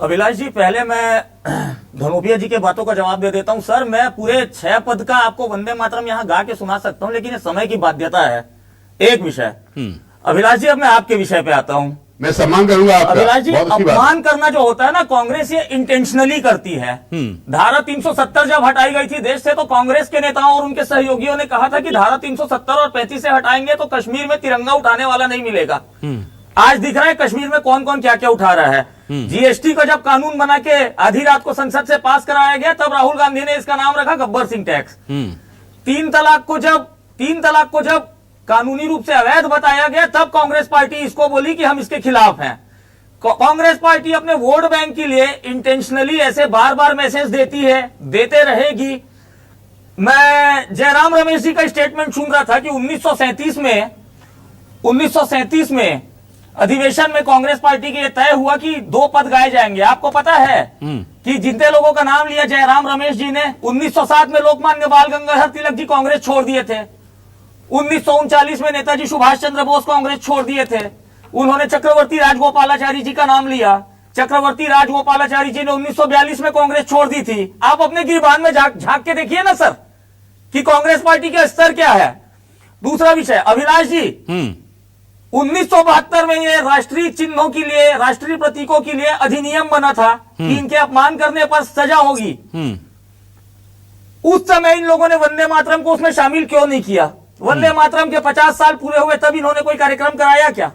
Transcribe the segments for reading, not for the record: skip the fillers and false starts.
अभिलाष जी, पहले मैं धनोपिया जी के बातों का जवाब दे देता हूं। सर, मैं पूरे 6 पद का आपको वंदे मातरम यहां गा के सुना सकता हूं, लेकिन ये समय की बाध्यता है। एक विषय। अभिलाष जी, अब मैं आपके विषय पे आता हूं। मैं सम्मान करूंगा आपका। अभिलाष जी, अपमान करना जो होता है ना, कांग्रेस ये इंटेंशनली करती है। धारा 370 जब हटाई गई थी देश से, तो कांग्रेस के नेताओं और उनके सहयोगियों ने कहा था कि धारा 370 और 35 से हटाएंगे तो कश्मीर में तिरंगा उठाने वाला नहीं मिलेगा। आज दिख रहा है कश्मीर में कौन कौन क्या क्या उठा रहा है। जीएसटी का जब कानून बना के आधी रात को संसद से पास कराया गया, तब राहुल गांधी ने इसका नाम रखा गब्बर सिंह टैक्स। 3 तलाक को जब कानूनी रूप से अवैध बताया गया, तब कांग्रेस पार्टी इसको बोली कि हम इसके खिलाफ हैं। कांग्रेस पार्टी अपने वोट बैंक के लिए इंटेंशनली ऐसे बार बार मैसेज देती है, देते रहेगी। मैं जयराम रमेश जी का स्टेटमेंट सुन रहा था कि 1937 में अधिवेशन में कांग्रेस पार्टी के तय हुआ कि 2 पद गाए जाएंगे। आपको पता है कि जितने लोगों का नाम लिया जयराम रमेश जी ने, 1907 में लोकमान्य बाल गंगाधर तिलक जी कांग्रेस छोड़ दिए थे। 1939 में नेताजी सुभाष चंद्र बोस कांग्रेस छोड़ दिए थे। उन्होंने चक्रवर्ती राजगोपालाचारी जी का नाम लिया। चक्रवर्ती राजगोपालाचारी जी ने 1942 में कांग्रेस छोड़ दी थी। आप अपने गिरबान में झांक के देखिए ना सर, कि कांग्रेस पार्टी का स्तर क्या है। दूसरा विषय, अभिलाष जी, 1972 में ये राष्ट्रीय चिन्हों के लिए, राष्ट्रीय प्रतीकों के लिए अधिनियम बना था कि इनके अपमान करने पर सजा होगी। उस समय इन लोगों ने वंदे मातरम को उसमें शामिल क्यों नहीं किया? वंदे मातरम के 50 साल पूरे हुए तब इन्होंने कोई कार्यक्रम कराया क्या?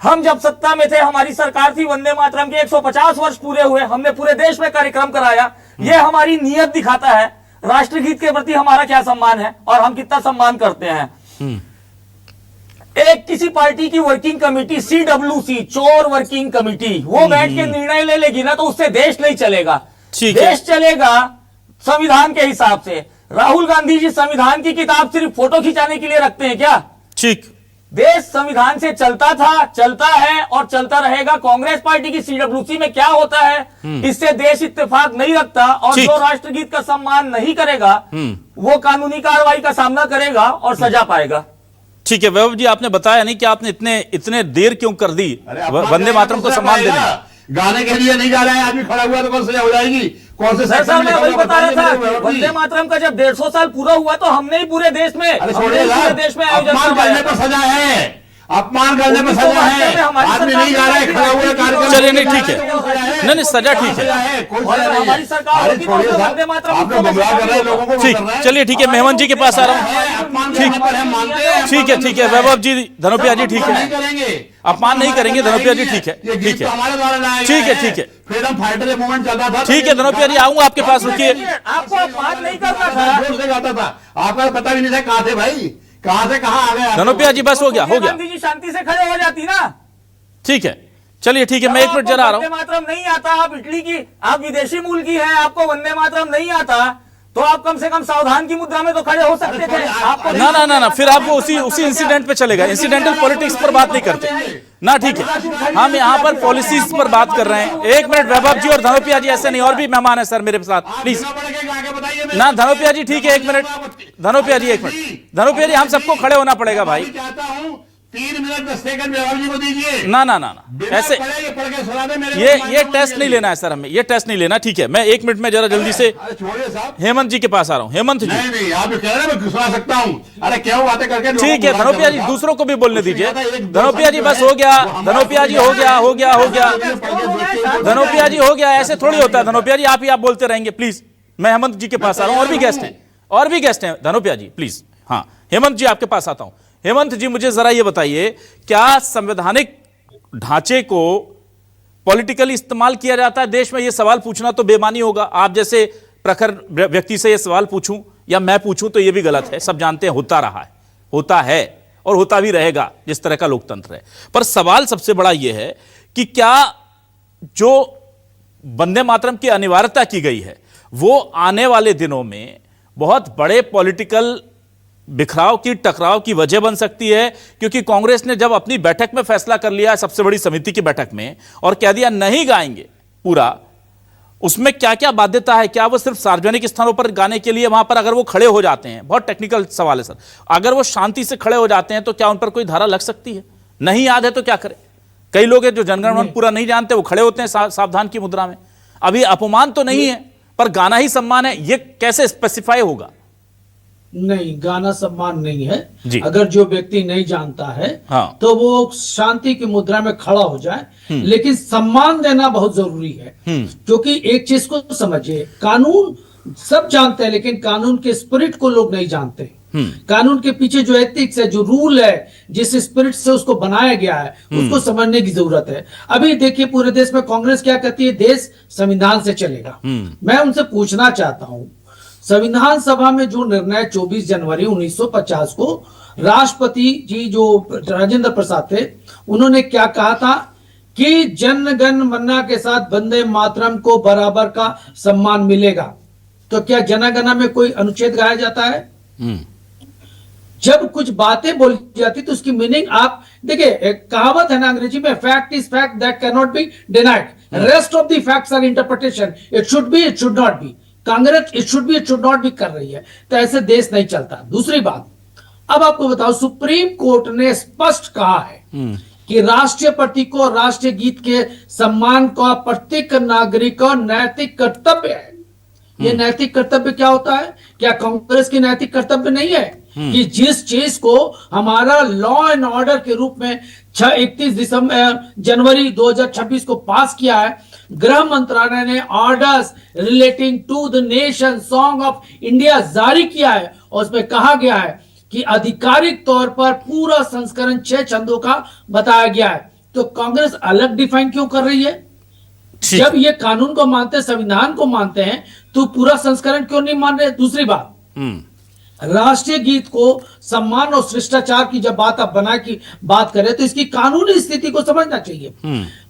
हम जब सत्ता में थे, हमारी सरकार थी, वंदे मातरम के 150 वर्ष पूरे हुए, हमने पूरे देश में कार्यक्रम कराया। यह हमारी नीयत दिखाता है राष्ट्रगीत के प्रति हमारा क्या सम्मान है और हम कितना सम्मान करते हैं। एक किसी पार्टी की वर्किंग कमेटी, CWC, चोर वर्किंग कमेटी, वो बैठ के निर्णय ले लेगी ना, तो उससे देश नहीं चलेगा। देश चलेगा संविधान के हिसाब से। राहुल गांधी जी संविधान की किताब सिर्फ फोटो खिंचाने के लिए रखते हैं क्या? ठीक। देश संविधान से चलता था, चलता है और चलता रहेगा। कांग्रेस पार्टी की CWC में क्या होता है, इससे देश इत्तेफाक नहीं रखता, और जो राष्ट्रगीत का सम्मान नहीं करेगा वो कानूनी कार्रवाई का सामना करेगा और सजा पाएगा। ठीक है वैभव जी, आपने बताया नहीं कि आपने इतने देर क्यों कर दी वंदे मातरम को सम्मान देने में। गाने के लिए नहीं गा रहा है आदमी, खड़ा हुआ तो कौन सजा हो जाएगी? कौन से सर, मैं वही बता रहा था, वंदे मातरम का जब 150 साल पूरा हुआ तो हमने ही पूरे देश में आयोजन सजा है, अपमान करने पर सजा है। आदमी नहीं गा रहा है, खड़ा हुआ कार्यक्रम। चलिए, नहीं ठीक है, नहीं सजा ठीक है, हमारी सरकार होगी तो वंदे मातरम आपने गुमराह कर रहे हैं लोगों को। ठीक, चलिए ठीक है, मेहमान जी के पास आ रहा हूँ। ठीक है वैभव जी, धनोपिया जी, ठीक है, अपमान नहीं करेंगे धनोपिया जी, ठीक है ठीक है फ्रीडम फाइटर मूवमेंट चलता था। ठीक है धनोपिया जी, आऊंगा आपके पास, रुकिए। आपको अपमान नहीं करना था, जोर से गाता था, आपका पता भी नहीं था कहाँ थे भाई, कहाँ से कहाँ आ गए। धनोपिया जी बस हो गया। गांधी जी शांति से खड़े हो जाती ना। ठीक है, चलिए ठीक है, मैं 1 मिनट जरा आ रहा हूँ। वंदे मातरम नहीं आता, आप इटली की, आप विदेशी मूल की हैं, आपको वंदे मातरम नहीं आता, तो आप कम से कम सावधान की मुद्रा में तो खड़े हो सकते थे। आपको ना, फिर आपको उसी इंसिडेंट पे चलेगा। इंसिडेंटल पॉलिटिक्स पर बात नहीं करते ना, ठीक है। हम यहाँ पर पॉलिसीज पर बात कर रहे हैं। 1 मिनट वैभव जी और धनोपिया जी, ऐसे नहीं, और भी मेहमान है सर मेरे साथ, प्लीज ना। धनोपिया जी ठीक है, 1 मिनट, धनोपिया जी 1 मिनट, धनोपिया जी हम सबको खड़े होना पड़ेगा भाई। 3 मिनट 10 सेकंड राहुल जी को दीजिए। ना ऐसे ये टेस्ट नहीं लेना है सर, हमें ये टेस्ट नहीं लेना। ठीक है, मैं 1 मिनट में जरा जल्दी से हेमंत जी के पास आ रहा हूँ। हेमंत जी, नहीं आप कह रहे हैं मैं सुना सकता हूँ। अरे क्या बातें करके। ठीक है धनोपिया जी, दूसरों को भी बोलने दीजिए। धनोपिया जी बस हो गया, धनोपिया जी हो गया। धनोपिया जी हो गया, ऐसे थोड़ी होता है। धनोपिया जी आप बोलते रहेंगे प्लीज। मैं हेमंत जी के पास आ रहा हूँ, और भी गेस्ट हैं, धनोपिया जी प्लीज। हाँ हेमंत जी आपके पास आता हूं। हेमंत जी मुझे जरा ये बताइए, क्या संवैधानिक ढांचे को पॉलिटिकली इस्तेमाल किया जाता है देश में? ये सवाल पूछना तो बेमानी होगा। आप जैसे प्रखर व्यक्ति से ये सवाल पूछूं या मैं पूछूं तो ये भी गलत है। सब जानते हैं होता रहा है, होता है और होता भी रहेगा, जिस तरह का लोकतंत्र है। पर सवाल सबसे बड़ा यह है कि क्या जो वंदे मातरम की अनिवार्यता की गई है वो आने वाले दिनों में बहुत बड़े पॉलिटिकल बिखराव की, टकराव की वजह बन सकती है? क्योंकि कांग्रेस ने जब अपनी बैठक में फैसला कर लिया, सबसे बड़ी समिति की बैठक में, और कह दिया नहीं गाएंगे पूरा, उसमें क्या क्या बाध्यता है? क्या वो सिर्फ सार्वजनिक स्थानों पर गाने के लिए, वहां पर अगर वो खड़े हो जाते हैं, बहुत टेक्निकल सवाल है सर, अगर वो शांति से खड़े हो जाते हैं तो क्या उन पर कोई धारा लग सकती है? नहीं याद है तो क्या करें? कई लोग हैं जो जनगण मन पूरा नहीं जानते, वो खड़े होते हैं सावधान की मुद्रा में। अभी अपमान तो नहीं है, पर गाना ही सम्मान है, ये कैसे स्पेसिफाई होगा? नहीं, गाना सम्मान नहीं है। जी। अगर जो व्यक्ति नहीं जानता है हाँ। तो वो शांति की मुद्रा में खड़ा हो जाए, लेकिन सम्मान देना बहुत जरूरी है। क्योंकि एक चीज को समझिए, कानून सब जानते हैं लेकिन कानून के स्पिरिट को लोग नहीं जानते। कानून के पीछे जो एथिक्स है, जो रूल है, जिस स्पिरिट से उसको बनाया गया है, उसको समझने की जरूरत है। अभी देखिए पूरे देश में कांग्रेस क्या कहती है, देश संविधान से चलेगा। मैं उनसे पूछना चाहता हूं, संविधान सभा में जो निर्णय 24 जनवरी 1950 को राष्ट्रपति जी जो राजेंद्र प्रसाद थे, उन्होंने क्या कहा था कि जन गण मन के साथ वंदे मातरम को बराबर का सम्मान मिलेगा। तो क्या जनगणना में कोई अनुच्छेद गाया जाता है? जब कुछ बातें बोली जाती तो उसकी मीनिंग आप देखिए, एक कहावत है ना अंग्रेजी में, fact is fact that can not be denied, rest of the facts are interpretation, it should be, it should not be. Congress it should be, it should not be कर रही है, तो ऐसे देश नहीं चलता। दूसरी बात, अब आपको बताओ, सुप्रीम कोर्ट ने स्पष्ट कहा है कि राष्ट्रीय प्रतीक और राष्ट्रीय गीत के सम्मान का प्रत्येक नागरिक का नैतिक कर्तव्य है। ये नैतिक कर्तव्य क्या होता है? क्या कांग्रेस की नैतिक कर्तव्य नहीं है कि जिस चीज को हमारा लॉ एंड ऑर्डर के रूप में 31 जनवरी 2026 को पास किया है, गृह मंत्रालय ने orders relating to the nation song of India जारी किया है, और उसमें कहा गया है कि आधिकारिक तौर पर पूरा संस्करण 6 छंदों का बताया गया है। तो कांग्रेस अलग डिफाइन क्यों कर रही है? जब ये कानून को मानते, संविधान को मानते हैं, तो पूरा संस्करण क्यों नहीं मान रहे? दूसरी बात, राष्ट्रीय गीत को सम्मान और शिष्टाचार की जब बात आप बना की बात करें तो इसकी कानूनी स्थिति को समझना चाहिए।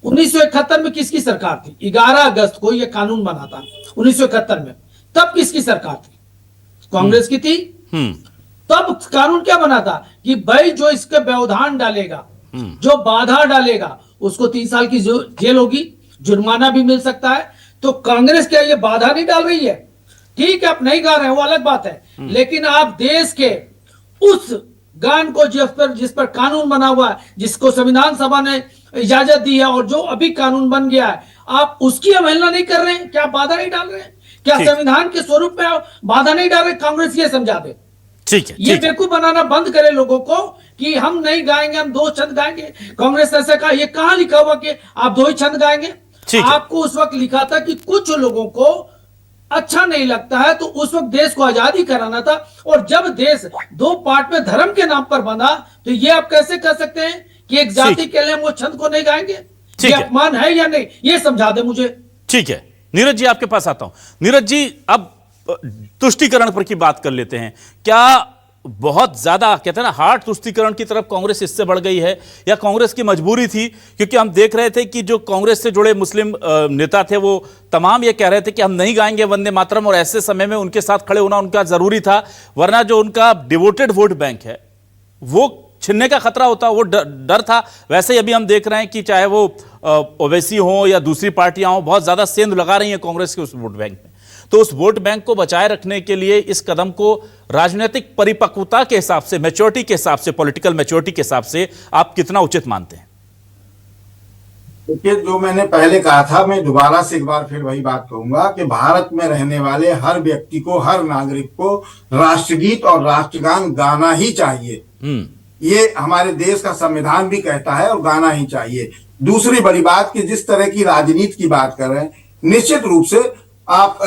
1971 में किसकी सरकार थी? 11 अगस्त को यह कानून बना था 1971 में। तब किसकी सरकार थी? कांग्रेस की थी। तब कानून क्या बना था कि भाई जो इसके व्यवधान डालेगा, जो बाधा डालेगा, उसको 3 साल की जेल होगी, जुर्माना भी मिल सकता है। तो कांग्रेस क्या ये बाधा नहीं डाल रही है? ठीक है, आप नहीं गा रहे हैं, वो अलग बात है, लेकिन आप देश के उस गान को जिस पर कानून बना हुआ है, जिसको संविधान सभा ने इजाजत दी है और जो अभी कानून बन गया है, आप उसकी अवहेलना नहीं कर रहे हैं? क्या बाधा नहीं डाल रहे हैं? क्या संविधान के स्वरूप में बाधा नहीं डाल रहे? कांग्रेस ये समझा दे। ठीक है, ये बेवकूफ बनाना बंद करे लोगों को कि हम नहीं गाएंगे, हम 2 छंद गाएंगे। कांग्रेस ने ऐसा कहा, ये कहां लिखा हुआ कि आप 2 ही छंद गाएंगे? आपको उस वक्त लिखा था कि कुछ लोगों को अच्छा नहीं लगता है, तो उस वक्त देश को आजादी कराना था। और जब देश 2 पार्ट में धर्म के नाम पर बंधा, तो ये आप कैसे कह सकते हैं कि एक जाति के लिए हम वो छंद को नहीं गाएंगे? ये अपमान है या नहीं, ये समझा दे मुझे। ठीक है, नीरज जी आपके पास आता हूं। नीरज जी, अब तुष्टीकरण पर की बात कर लेते हैं। क्या बहुत ज्यादा कहते हैं ना हार्ड तुष्टीकरण की तरफ कांग्रेस इससे बढ़ गई है, या कांग्रेस की मजबूरी थी? क्योंकि हम देख रहे थे कि जो कांग्रेस से जुड़े मुस्लिम नेता थे वो तमाम ये कह रहे थे कि हम नहीं गाएंगे वंदे मातरम, और ऐसे समय में उनके साथ खड़े होना उनका जरूरी था, वरना जो उनका डिवोटेड वोट बैंक है वो छिनने का खतरा होता, वो डर था। वैसे ही अभी हम देख रहे हैं कि चाहे वो ओवैसी हो या दूसरी पार्टियां हो, बहुत ज्यादा सेंध लगा रही है कांग्रेस के उस वोट बैंक में। तो उस वोट बैंक को बचाए रखने के लिए इस कदम को राजनीतिक परिपक्वता के हिसाब से, मैच्योरिटी के हिसाब से, पॉलिटिकल मैच्योरिटी के हिसाब से आप कितना उचित मानते हैं? देखिए, जो मैंने पहले कहा था, मैं दोबारा से एक बार फिर वही बात कहूंगा कि भारत में रहने वाले हर व्यक्ति को, हर नागरिक को राष्ट्रगीत और राष्ट्रगान गाना ही चाहिए। ये हमारे देश का संविधान भी कहता है, और गाना ही चाहिए। दूसरी बड़ी बात कि जिस तरह की राजनीति की बात कर रहे हैं, निश्चित रूप से आप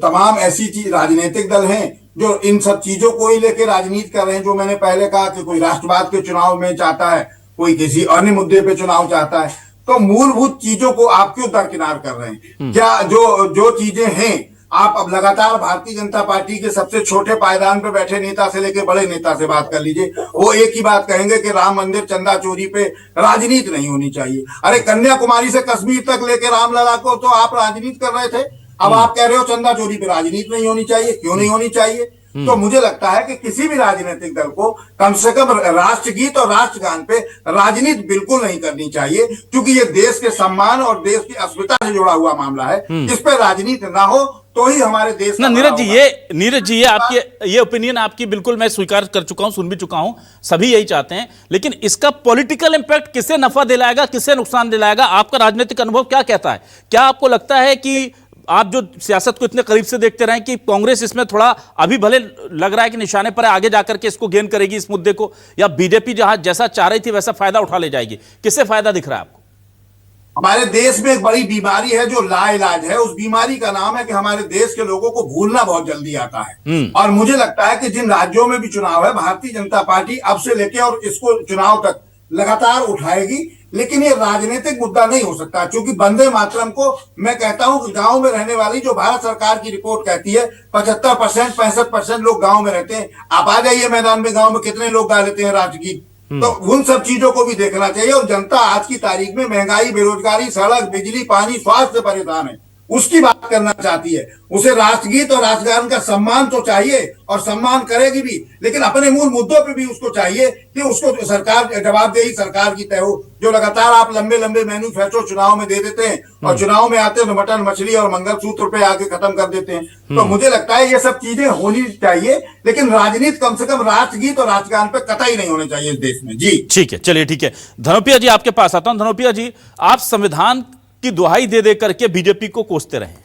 तमाम ऐसी चीज राजनीतिक दल हैं जो इन सब चीजों को ही लेकर राजनीति कर रहे हैं। जो मैंने पहले कहा कि कोई राष्ट्रवाद के चुनाव में चाहता है, कोई किसी अन्य मुद्दे पे चुनाव चाहता है, तो मूलभूत चीजों को आप क्यों दरकिनार कर रहे हैं? क्या जो चीजें हैं, आप अब लगातार भारतीय जनता पार्टी के सबसे छोटे पायदान पे बैठे नेता से लेकर बड़े नेता से बात कर लीजिए, वो एक ही बात कहेंगे कि राम मंदिर चंदा चोरी पे राजनीति नहीं होनी चाहिए। अरे कन्याकुमारी से कश्मीर तक लेकर रामलला को तो आप राजनीति कर रहे थे, अब आप कह रहे हो चंदा चोरी पे राजनीति नहीं होनी चाहिए। क्यों नहीं होनी चाहिए? तो मुझे लगता है कि किसी भी राजनीतिक दल को कम से कम राष्ट्रगीत और राष्ट्रगान पे राजनीति बिल्कुल नहीं करनी चाहिए, क्योंकि ये देश के सम्मान और देश की अस्मिता से जुड़ा हुआ मामला है। इस पे राजनीति ना हो तो ही हमारे देश ना का नीरज भला जी, होगा। नीरज जी, ये आपके ये ओपिनियन आपकी बिल्कुल मैं स्वीकार कर चुका हूं, सुन भी चुका हूं, सभी यही चाहते हैं, लेकिन इसका पॉलिटिकल इंपैक्ट किसे नफा दिलाएगा, किसे नुकसान दिलाएगा? आपका राजनीतिक अनुभव क्या कहता है? क्या आपको लगता है कि आप जो सियासत को इतने करीब से देखते रहे कि कांग्रेस इसमें थोड़ा अभी भले लग रहा है कि निशाने पर है, आगे जाकर के इसको गेन करेगी इस मुद्दे को, या बीजेपी जहां जैसा चाह रही थी वैसा फायदा उठा ले जाएगी? किससे फायदा दिख रहा है आपको? हमारे देश में एक बड़ी बीमारी है जो लाइलाज है। उस बीमारी का नाम है कि हमारे देश के लोगों को भूलना बहुत जल्दी आता है। और मुझे लगता है कि जिन राज्यों में भी चुनाव है, भारतीय जनता पार्टी अब से लेके और इसको चुनाव तक लगातार उठाएगी, लेकिन ये राजनीतिक मुद्दा नहीं हो सकता, क्योंकि वंदे मातरम को मैं कहता हूं कि गांव में रहने वाली, जो भारत सरकार की रिपोर्ट कहती है 75% 65% लोग गांव में रहते हैं। आप आ जाइए मैदान में, गांव में कितने लोग गा लेते हैं राष्ट्रगीत। तो उन सब चीजों को भी देखना चाहिए। और जनता आज की तारीख में महंगाई, बेरोजगारी, सड़क, बिजली, पानी, स्वास्थ्य से परेशान है, उसकी बात करना चाहती है। उसे राष्ट्रगीत और राष्ट्रगान का सम्मान तो चाहिए, और सम्मान करेगी भी, लेकिन अपने मूल मुद्दों पे भी उसको चाहिए कि उसको सरकार जवाबदेही सरकार की तय हो। जो लगातार आप लंबे लंबे मैन्युफेस्टो चुनाव में दे देते हैं, और चुनाव में आते हैं तो मटन, मछली और मंगलसूत्र पे आके खत्म कर देते हैं। तो मुझे लगता है ये सब चीजें होनी चाहिए, लेकिन राजनीति कम से कम राष्ट्रगीत और राष्ट्रगान पे कतई नहीं होने चाहिए इस देश में। जी ठीक है, चलिए ठीक है। धनोपिया जी, आपके पास आता हूं। धनोपिया जी, आप संविधान की दुहाई दे दे करके बीजेपी को कोसते रहे,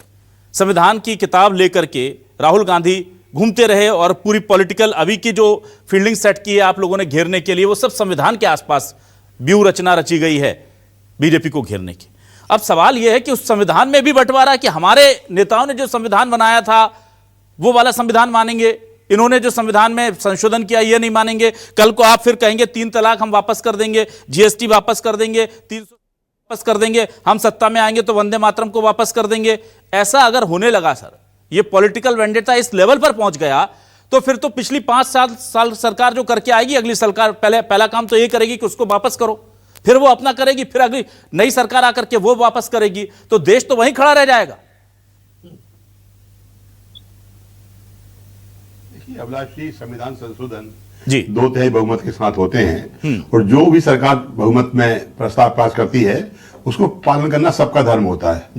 संविधान की किताब लेकर के राहुल गांधी घूमते रहे, और पूरी पॉलिटिकल अभी की जो फील्डिंग सेट की है आप लोगों ने घेरने के लिए, वो सब संविधान के आसपास व्यू रचना रची गई है बीजेपी को घेरने की। अब सवाल यह है कि उस संविधान में भी बंटवारा कि हमारे नेताओं ने जो संविधान बनाया था वो वाला संविधान मानेंगे, इन्होंने जो संविधान में संशोधन किया ये नहीं मानेंगे। कल को आप फिर कहेंगे 3 तलाक हम वापस कर देंगे, जीएसटी वापस कर देंगे, 300 वापस कर देंगे, हम सत्ता में आएंगे तो वंदे मातरम को वापस कर देंगे। ऐसा अगर होने लगा सर, ये पॉलिटिकल वेंडेटा इस लेवल पर पहुंच गया, तो फिर तो पिछली 5 साल सरकार जो करके आएगी, अगली सरकार पहला काम तो ये करेगी कि उसको वापस करो, फिर वो अपना करेगी, फिर अगली नई सरकार आकर के वो वापस करेगी, तो देश तो वहीं खड़ा रह जाएगा। देखिए अभिलाष जी, संविधान संशोधन जी 2/3 बहुमत के साथ होते हैं, और जो भी सरकार बहुमत में प्रस्ताव पास करती है उसको पालन करना सबका धर्म होता है।